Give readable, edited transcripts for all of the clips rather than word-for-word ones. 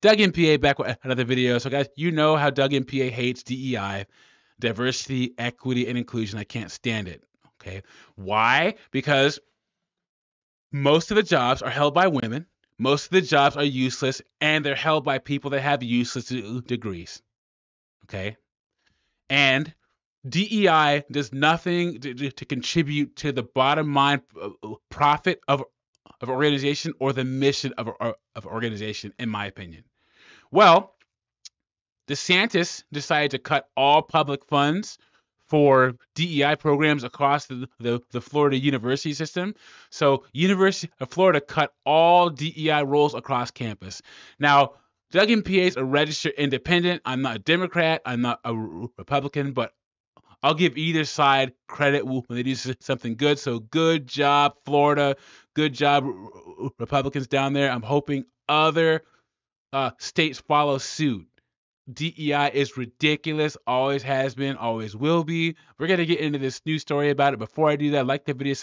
Doug MPA back with another video. So guys, you know how Doug MPA hates DEI, diversity, equity, and inclusion. I can't stand it. Okay. Why? Because most of the jobs are held by women. Most of the jobs are useless, and they're held by people that have useless degrees. Okay. And DEI does nothing to contribute to the bottom line profit of organization or the mission of organization, in my opinion. Well, DeSantis decided to cut all public funds for DEI programs across the Florida university system. So University of Florida cut all DEI roles across campus. Now, Doug MPA is a registered independent. I'm not a Democrat. I'm not a Republican, but I'll give either side credit when they do something good. So good job, Florida. Good job, Republicans down there. I'm hoping other states follow suit. DEI is ridiculous, always has been, always will be. We're going to get into this news story about it. Before I do that, like the video,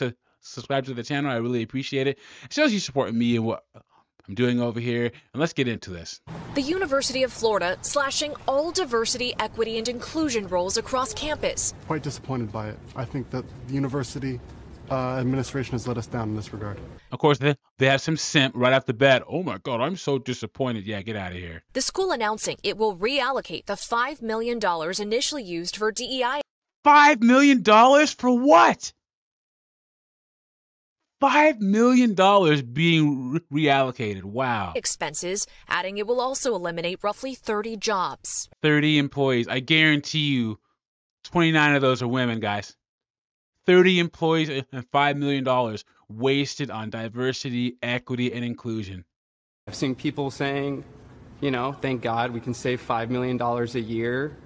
subscribe to the channel. I really appreciate it. It shows you supporting me and what I'm doing over here. And let's get into this. The University of Florida slashing all diversity, equity, and inclusion roles across campus. Quite disappointed by it. I think that the university administration has let us down in this regard. Of course, they have some simp right off the bat. Oh my God, I'm so disappointed. Yeah, get out of here. The school announcing it will reallocate the $5 million initially used for DEI. $5 million for what? $5 million being reallocated. Wow. Expenses, adding it will also eliminate roughly 30 jobs. 30 employees. I guarantee you 29 of those are women, guys. 30 employees and $5 million wasted on diversity, equity, and inclusion. I've seen people saying, you know, thank God we can save $5 million a year.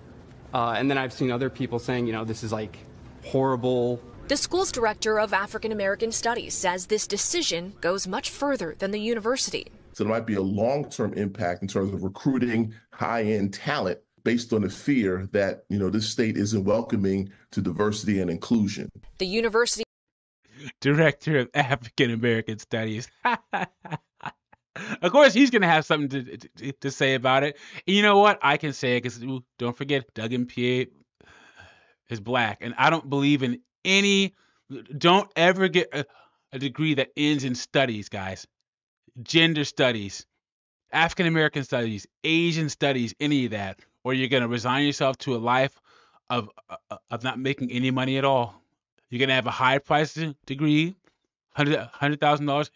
And then I've seen other people saying, you know, this is like horrible. The school's director of African American Studies says this decision goes much further than the university. So there might be a long-term impact in terms of recruiting high-end talent based on the fear that, you know, this state isn't welcoming to diversity and inclusion. The university director of African American Studies. Of course, he's going to have something to say about it. And you know what? I can say it because don't forget, Doug MPA is black. And I don't believe in don't ever get a degree that ends in studies, guys. Gender studies, African American studies, Asian studies, any of that. Or you're going to resign yourself to a life of not making any money at all. You're going to have a high price degree, $100,000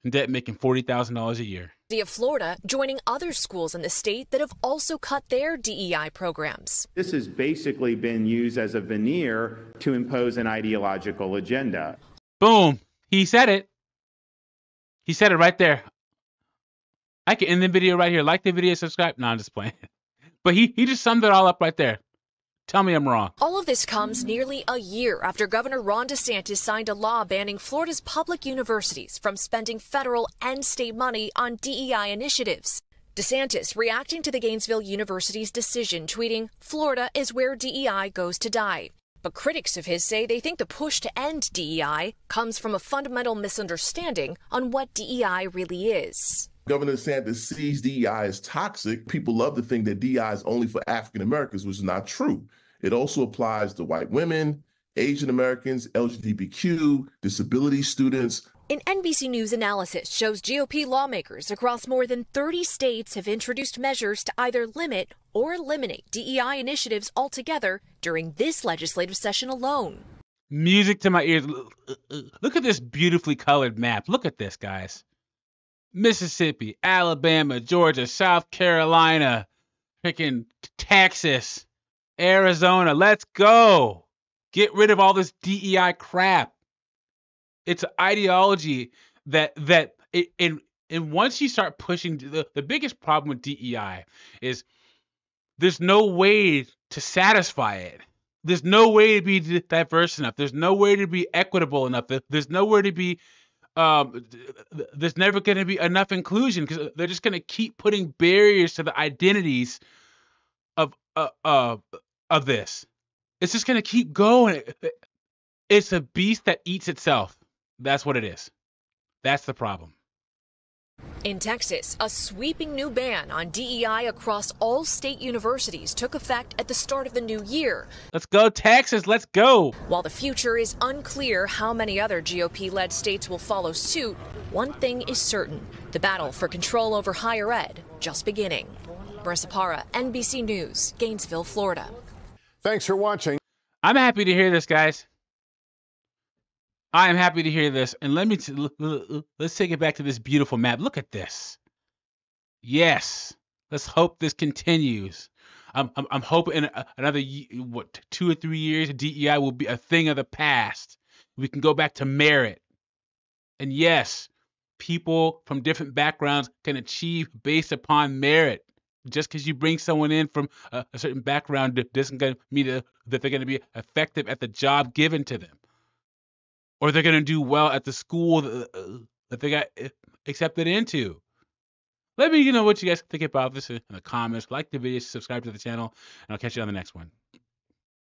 in debt, making $40,000 a year. of Florida joining other schools in the state that have also cut their DEI programs. This has basically been used as a veneer to impose an ideological agenda. Boom. He said it. He said it right there. I can end the video right here. Like the video, subscribe. No, I'm just playing. But he just summed it all up right there. Tell me I'm wrong. All of this comes nearly a year after Governor Ron DeSantis signed a law banning Florida's public universities from spending federal and state money on DEI initiatives. DeSantis reacting to the Gainesville University's decision, tweeting, "Florida is where DEI goes to die." But critics of his say they think the push to end DEI comes from a fundamental misunderstanding on what DEI really is. Governor DeSantis sees DEI as toxic. People love to think that DEI is only for African Americans, which is not true. It also applies to white women, Asian Americans, LGBTQ, disability students. An NBC News analysis shows GOP lawmakers across more than 30 states have introduced measures to either limit or eliminate DEI initiatives altogether during this legislative session alone. Music to my ears. Look at this beautifully colored map. Look at this, guys. Mississippi, Alabama, Georgia, South Carolina, freaking Texas, Arizona. Let's go. Get rid of all this DEI crap. It's an ideology and once you start pushing, the biggest problem with DEI is there's no way to satisfy it. There's no way to be diverse enough. There's no way to be equitable enough. There's nowhere to be there's never going to be enough inclusion because they're just going to keep putting barriers to the identities of this. It's just going to keep going. It's a beast that eats itself. That's what it is. That's the problem. In Texas, a sweeping new ban on DEI across all state universities took effect at the start of the new year. Let's go, Texas. Let's go. While the future is unclear how many other GOP-led states will follow suit, one thing is certain: the battle for control over higher ed just beginning. Marissa Para, NBC News, Gainesville, Florida. Thanks for watching. I'm happy to hear this, guys. I am happy to hear this. And let's take it back to this beautiful map. Look at this. Yes. Let's hope this continues. I'm hoping in another 2 or 3 years, DEI will be a thing of the past. We can go back to merit. And yes, people from different backgrounds can achieve based upon merit. Just because you bring someone in from a certain background doesn't mean that they're going to be effective at the job given to them, or they're going to do well at the school that they got accepted into. Let me know what you guys think about this in the comments. Like the video, subscribe to the channel, and I'll catch you on the next one.